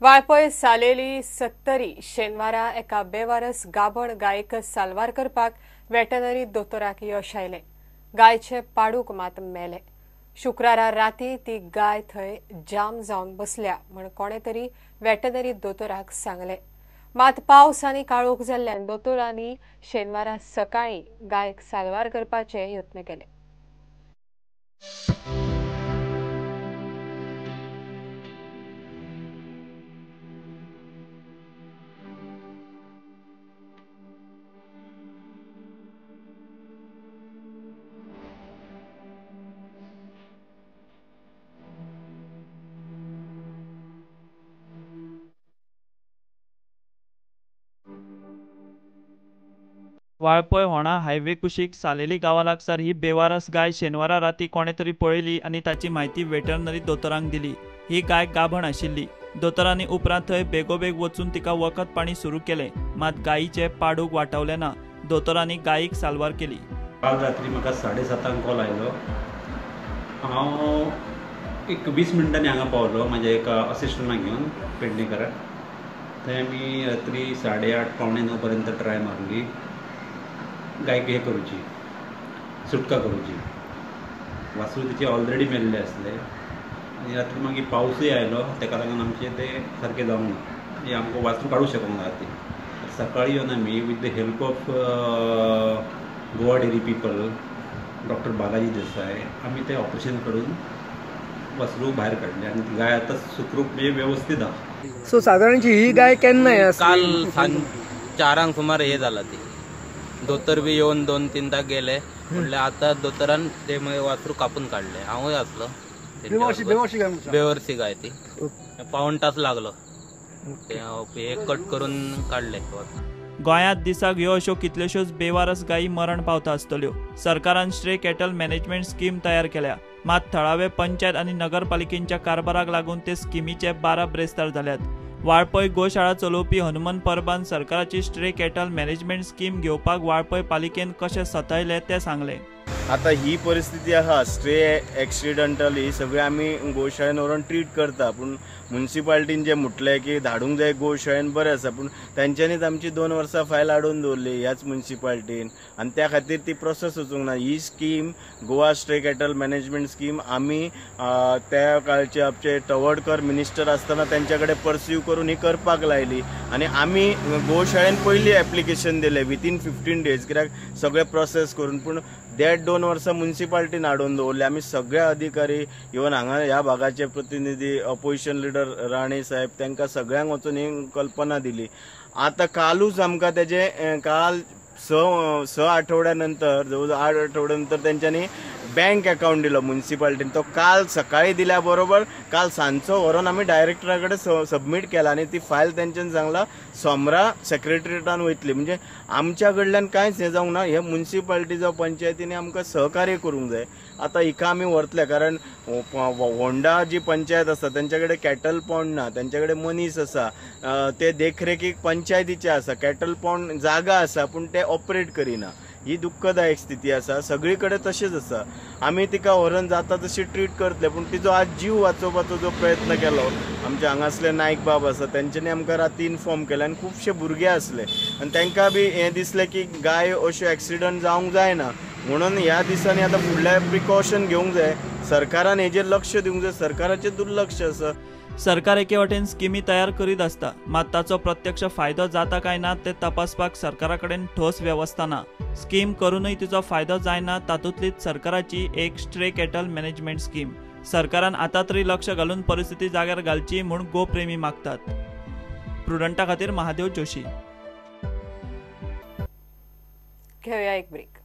वाळपय सालेली 70 शेनवारा एका बेवारस गाभण गायक साल्वार करपाक वेटनरी दोतोराक यश आयलें. गायचे पाडूक मात मेले. शुक्रारा राती ती गाय थंय जाम जावन बसल्या म्हण कोणे तरी वेटनरी दोतोराक सांगलें. मात पावस आनी काळोख जाल्ल्यान दोतोरांनी शेनवारा सकाळीं गायक साल्वार करपाचे यत्न केले. वाळपय होणा हायवे कुशीक सालेली गांवा लागसार ही बेवारस गाय शेनवारा राती कोणे तरी पळयली आनी ताची म्हायती वेटरनरी दोतोरांक दिली. ही गाय गाभण आशिल्ली. दोतोरांनी उपरांत थंय बेगोबेग वचून तिका वखद पाणी सुरू केलें. मात गायीचे पाडूक वाटावले ना. दोतोरांनी गायीक साल्वार केली. काल रात्री म्हाका 7:30 कॉल आयलो. हांव एक 20 मिनटांनी हांगा पावलो म्हाज्या एका असिस्टंटाक घेवन पेडणेकराक. थंय आमी रात्री 8:30 पावणे 9 पर्यंत ट्राय मारली गायक हे करूची, सुटका करूची. वासरू तिचे ऑलरेडी मेल्ले आसले आनी रात्री मागीर पावसूय आयलो. तेका लागून आमचें तें सारकें जावंक ना. म्हणजे आमकां वासरू काडूंक शकूंक ना राती. सकाळीं येवन आमी with the help of Goa dairy people, doctor Balaji देसाय, आमी तें ऑपरेशन करून वासरू भायर काडलें आनी ती गाय आतां सुखरूप म्हणजे व्यवस्थीत आहा. सो साधारणची ही गाय केन्ना काल सांज 4 सुमार हे जाला. ती दोतोर बी येवन 2-3 गेले म्हणले. आता दोतोरान ते वासरू कापून काढले. हांवूय आसलो. बेवर्सी गाय ती. पाऊण तास लागलो हे कट करून काढले. गोंयांत दिसाक ह्यो अश्यो कितल्योश्योच बेवारस गायी मरण पावता आसतल्यो. सरकारान स्ट्रे कॅटल मॅनेजमेंट स्कीम तयार केल्या. मात थळावे पंचायत आनी नगरपालिकेच्या कारभाराक लागून ते स्किमीचे 12 ब्रेस्तार जाल्यात. वाळपय गोशाळा चलोवपी हनुमंत परबान सरकाराची स्ट्रे कॅटल मॅनेजमेंट स्कीम घेवपाक वाळपय पालिकेन कशें सतयले ते सांगले. आता ही परिस्थिती आहा स्ट्रे एक्सिडेंटल ही सगळे आमी गोशाळेन व्हरून ट्रीट करता. पूण म्युन्सिपाल्टीन जे म्हटले की धाडूंक जाय गोशाळेन बरें आसा. पूण तांच्यांनीच आमची 2 वर्सां फायल हाडून दवरली ह्याच म्युन्सिपाल्टीन आनी त्या खातीर ती प्रोसेस वचूंक ना. ही scheme Goa stray cattle management scheme आमी त्या काळचे आमचे तवडकर मिनिस्टर आसतना तेंच्या कडेन परस्यू करून ही करपाक लायली आनी आमी गोशाळेन पयलीं एप्लिकेशन दिलें विथीन 15 days कित्याक सगळे प्रोसेस करून. पूण देड 2 वर्सां म्युन्सिपाल्टीन हाडून दवरले. आमी सगळे अधिकारी इवन हांगा ह्या भागाचे प्रतिनिधी अपोजिशन लिडर राणे साहेब तांकां सगळ्यांक वचून ही कल्पना दिली. आतां कालूच आमकां तेजे काल 6 आठवड्यानंतर जवळ 8 आठवड्यानंतर तेंच्यांनी बँक अकाउंट दिलो म्युन्सिपाल्टीन. तो काल सकाळी दिल्या बरोबर काल सांजचो व्हरून आमी डायरेक्टरा कडेन सबमीट केला आनी ती फायल तेंच्यान सांगला सोमरा सेक्रेटरिएटान वयतली. म्हणजे आमच्या कडल्यान कांयच हें जावंक ना. हे म्युन्सिपाल्टीचो पंचायतींनी आमकां सहकार्य करूंक जाय. आतां हिका आमी व्हरतले कारण होंडा जी पंचायत आसा तेंच्या कडेन कॅटल पॉन्ड ना. तेंच्या कडेन मनीस आसा ते देखरेखीक पंचायतीचे आसा. कॅटल पॉन्ड जागा आसा पूण ते ऑपरेट करिना. ही दुःखदायक स्थिती आसा. सगळी कडेन तशेंच आसा. आमी तिका व्हरून जाता तशी ट्रीट करतले. पूण तिचो आज जीव वाचोवपाचो जो प्रयत्न केलो आमचे हांगासले नायक बाब आसा तेंच्यांनी आमकां राती इन्फॉर्म केलें आनी खुबशे भुरगे आसले आनी तांकां बी हें दिसलें की गाय अश्यो एक्सिडंट जावंक जायना म्हणून ह्या दिसांनी आतां फुडले प्रिकॉशन घेवंक जाय. सरकारान हेजेर लक्ष दिवंक जाय. सरकाराचें दुर्लक्ष आसा. सरकार एके वटेन स्किमी तयार करीत आसता मात ताचो प्रत्यक्ष फायदो जाता काय ना ते तपासपाक सरकारा कडेन ठोस वेवस्था ना. स्कीम करूनय तिचो फायदो जायना तातूंतलीच सरकाराची एक स्ट्रे कॅटल मॅनेजमेंट स्कीम. सरकारान आतां तरी लक्ष घालून परिस्थिती जाग्यार घालची म्हूण गोप्रेमी मागतात. प्रुडंटा खातीर महादेव जोशी. घेवया एक ब्रेक.